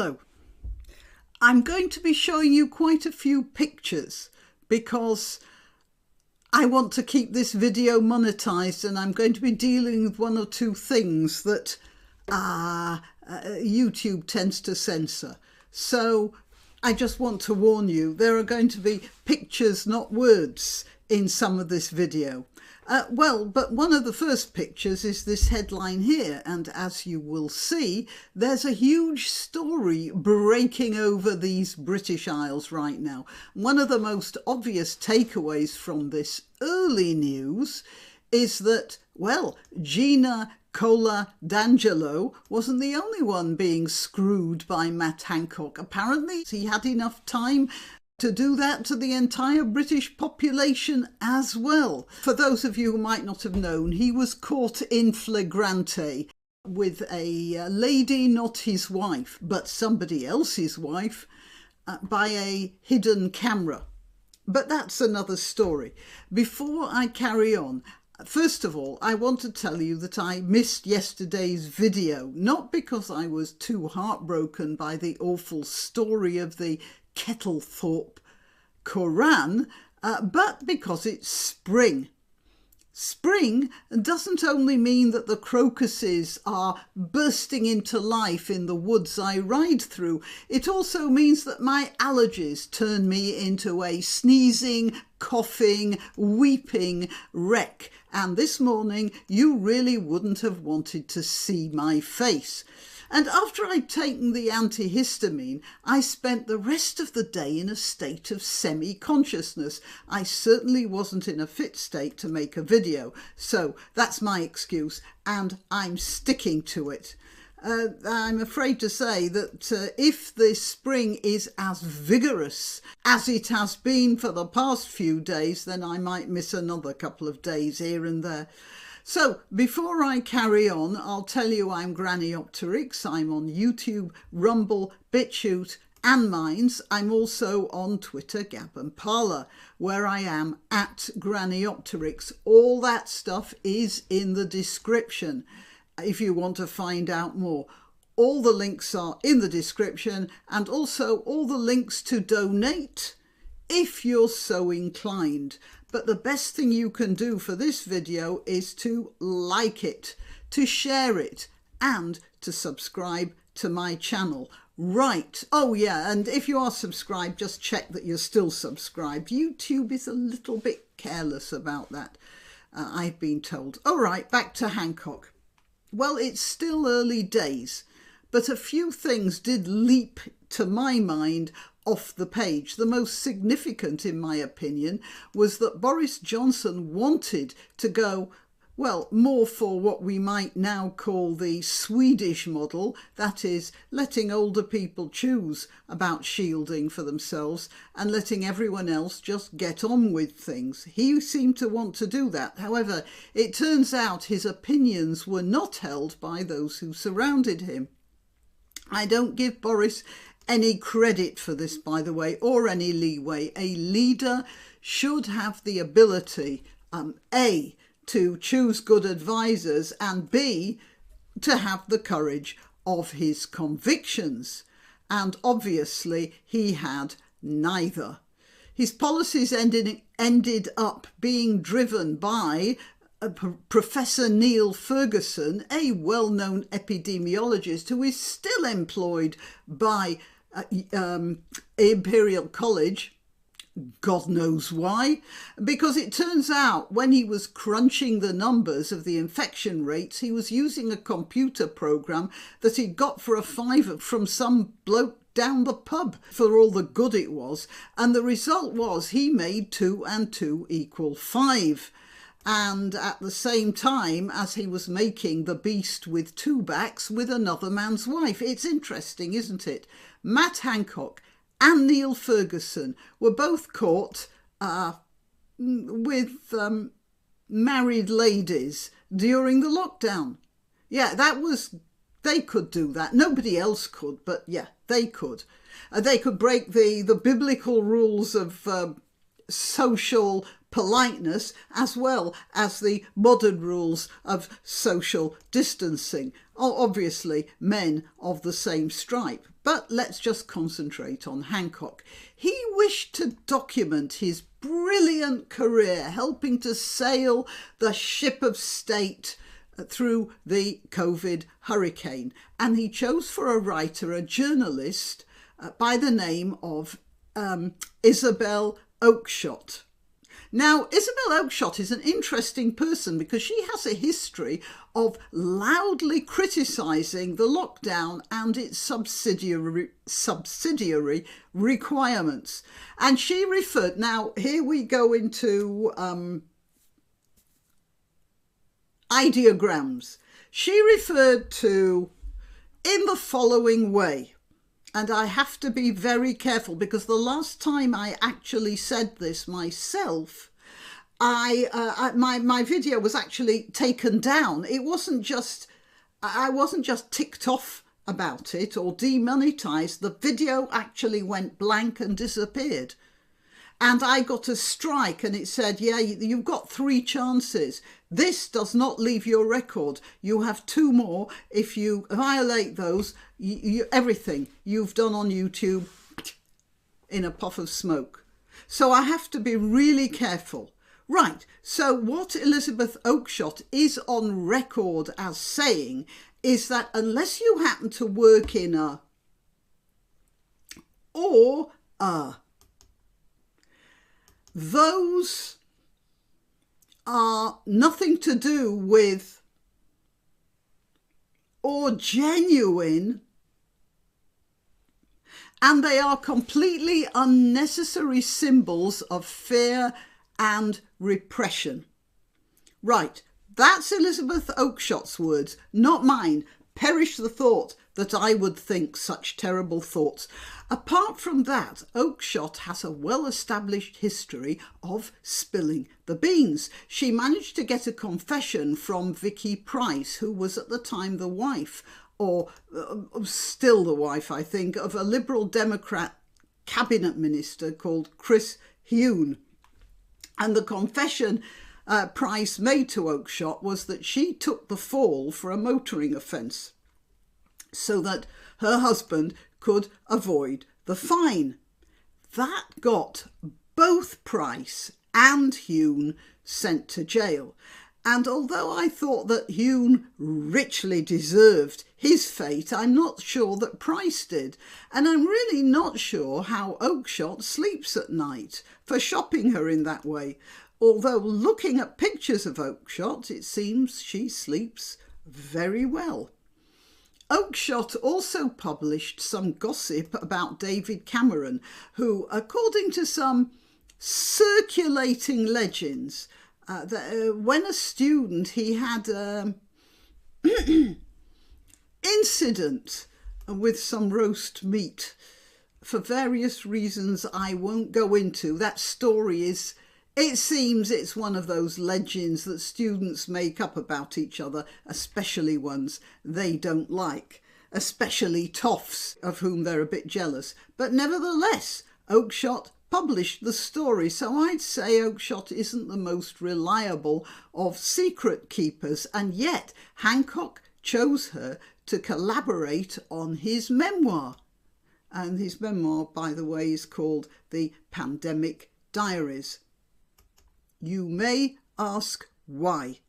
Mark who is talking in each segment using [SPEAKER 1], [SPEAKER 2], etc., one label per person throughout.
[SPEAKER 1] Hello. I'm going to be showing you quite a few pictures because I want to keep this video monetized, and I'm going to be dealing with one or two things that YouTube tends to censor. So I just want to warn you, there are going to be pictures, not words, in some of this video. But one of the first pictures is this headline here, and as you will see, there's a huge story breaking over these British Isles right now. One of the most obvious takeaways from this early news is that, well, Gina D'Angelo wasn't the only one being screwed by Matt Hancock. Apparently, he had enough time to do that to the entire British population as well. For those of you who might not have known, he was caught in flagrante with a lady, not his wife, but somebody else's wife, by a hidden camera. But that's another story. Before I carry on, first of all, I want to tell you that I missed yesterday's video, not because I was too heartbroken by the awful story of the Kettlethorpe Koran, but because it's spring. Spring doesn't only mean that the crocuses are bursting into life in the woods I ride through, it also means that my allergies turn me into a sneezing, coughing, weeping wreck. And this morning you really wouldn't have wanted to see my face. And after I'd taken the antihistamine, I spent the rest of the day in a state of semi-consciousness. I certainly wasn't in a fit state to make a video, so that's my excuse, and I'm sticking to it. I'm afraid to say that if this spring is as vigorous as it has been for the past few days, then I might miss another couple of days here and there. So before I carry on, I'll tell you I'm Granniopteryx. I'm on YouTube, Rumble, BitChute and Minds. I'm also on Twitter, Gab and Parler, where I am at Granniopteryx. All that stuff is in the description if you want to find out more. All the links are in the description, and also all the links to donate if you're so inclined. But the best thing you can do for this video is to like it, to share it, and to subscribe to my channel. Right. Oh yeah, and if you are subscribed, just check that you're still subscribed. YouTube is a little bit careless about that, I've been told. All right, back to Hancock. Well, it's still early days, but a few things did leap to my mind off the page. The most significant, in my opinion, was that Boris Johnson wanted to go, well, more for what we might now call the Swedish model, that is, letting older people choose about shielding for themselves and letting everyone else just get on with things. He seemed to want to do that. However, it turns out his opinions were not held by those who surrounded him. I don't give Boris any credit for this, by the way, or any leeway. A leader should have the ability, A, to choose good advisors, and B, to have the courage of his convictions. And obviously he had neither. His policies ended up being driven by Professor Neil Ferguson, a well-known epidemiologist who is still employed by Imperial College, God knows why, because it turns out when he was crunching the numbers of the infection rates, he was using a computer program that he got for a £5 from some bloke down the pub for all the good it was, and the result was he made 2 and 2 equal 5. And at the same time as he was making the beast with 2 backs with another man's wife. It's interesting, isn't it? Matt Hancock and Neil Ferguson were both caught with married ladies during the lockdown. Yeah, they could do that. Nobody else could, but yeah, they could. They could break the biblical rules of social politeness as well as the modern rules of social distancing. Obviously men of the same stripe. But let's just concentrate on Hancock. He wished to document his brilliant career, helping to sail the ship of state through the COVID hurricane. And he chose for a writer, a journalist by the name of Isabel Oakeshott. Now, Isabel Oakeshott is an interesting person because she has a history of loudly criticising the lockdown and its subsidiary requirements. And she referred, now here we go into ideograms. She referred to in the following way. And I have to be very careful because the last time I actually said this myself, my video was actually taken down. I wasn't just ticked off about it or demonetized. The video actually went blank and disappeared. And I got a strike and it said, yeah, you've got 3 chances. This does not leave your record. You have 2 more. If you violate those, everything you've done on YouTube in a puff of smoke. So I have to be really careful. Right, so what Elizabeth Oakeshott is on record as saying is that unless you happen to work in a or a, those are nothing to do with or genuine, and they are completely unnecessary symbols of fear and repression. Right, that's Elizabeth Oakeshott's words, not mine. Perish the thought that I would think such terrible thoughts. Apart from that, Oakeshott has a well-established history of spilling the beans. She managed to get a confession from Vicky Pryce, who was at the time the wife, or still the wife, I think, of a Liberal Democrat cabinet minister called Chris Huhne. And the confession Pryce made to Oakeshott was that she took the fall for a motoring offence so that her husband could avoid the fine. That got both Pryce and Huhne sent to jail. And although I thought that Huhne richly deserved his fate, I'm not sure that Pryce did. And I'm really not sure how Oakeshott sleeps at night for shopping her in that way. Although looking at pictures of Oakeshott, it seems she sleeps very well. Oakeshott also published some gossip about David Cameron, who, according to some circulating legends, when a student he had incident with some roast meat for various reasons I won't go into. That story is, it seems it's one of those legends that students make up about each other, especially ones they don't like, especially toffs of whom they're a bit jealous. But nevertheless, Oakeshott published the story, so I'd say Oakeshott isn't the most reliable of secret keepers, and yet Hancock chose her to collaborate on his memoir. And his memoir, by the way, is called The Pandemic Diaries. You may ask why.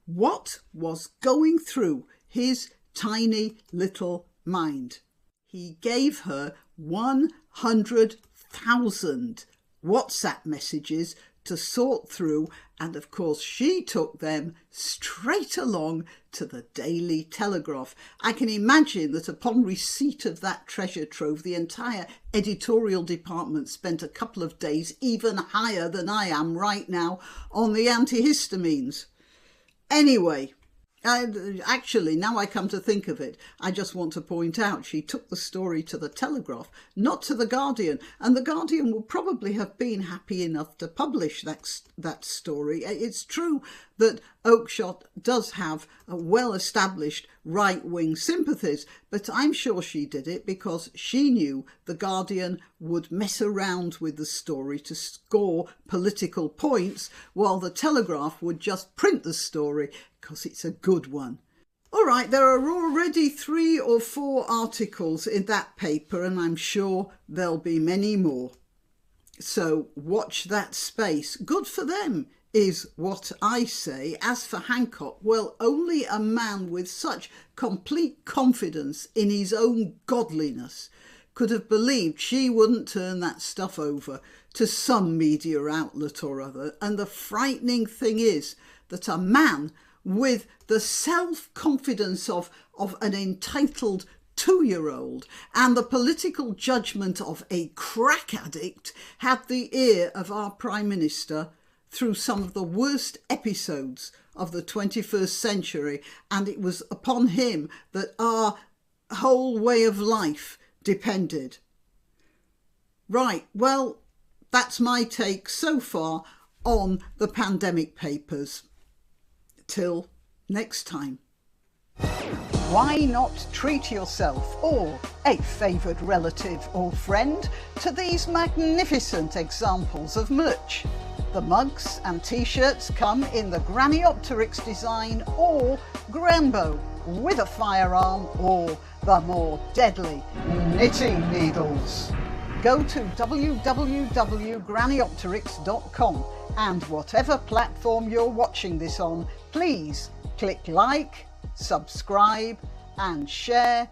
[SPEAKER 1] What was going through his tiny little mind? He gave her 100,000 WhatsApp messages to sort through, and of course she took them straight along to the Daily Telegraph. I can imagine that upon receipt of that treasure trove, the entire editorial department spent a couple of days even higher than I am right now on the antihistamines. Anyway, actually, now I come to think of it, I just want to point out she took the story to the Telegraph, not to the Guardian, and the Guardian will probably have been happy enough to publish that story. It's true that Oakeshott does have a well-established right-wing sympathies, but I'm sure she did it because she knew the Guardian would mess around with the story to score political points, while the Telegraph would just print the story because it's a good one. All right, there are already 3 or 4 articles in that paper, and I'm sure there'll be many more. So watch that space. Good for them, is what I say. As for Hancock, well, only a man with such complete confidence in his own godliness could have believed she wouldn't turn that stuff over to some media outlet or other. And the frightening thing is that a man with the self-confidence of an entitled 2-year-old and the political judgment of a crack addict had the ear of our Prime Minister through some of the worst episodes of the 21st century, and it was upon him that our whole way of life depended. Right, well, that's my take so far on the pandemic papers. Till next time. Why not treat yourself or a favoured relative or friend to these magnificent examples of merch? The mugs and t-shirts come in the granniopteryx design or Granbo with a firearm or the more deadly knitting needles. Go to www.granniopteryx.com and whatever platform you're watching this on, please click like, subscribe and share.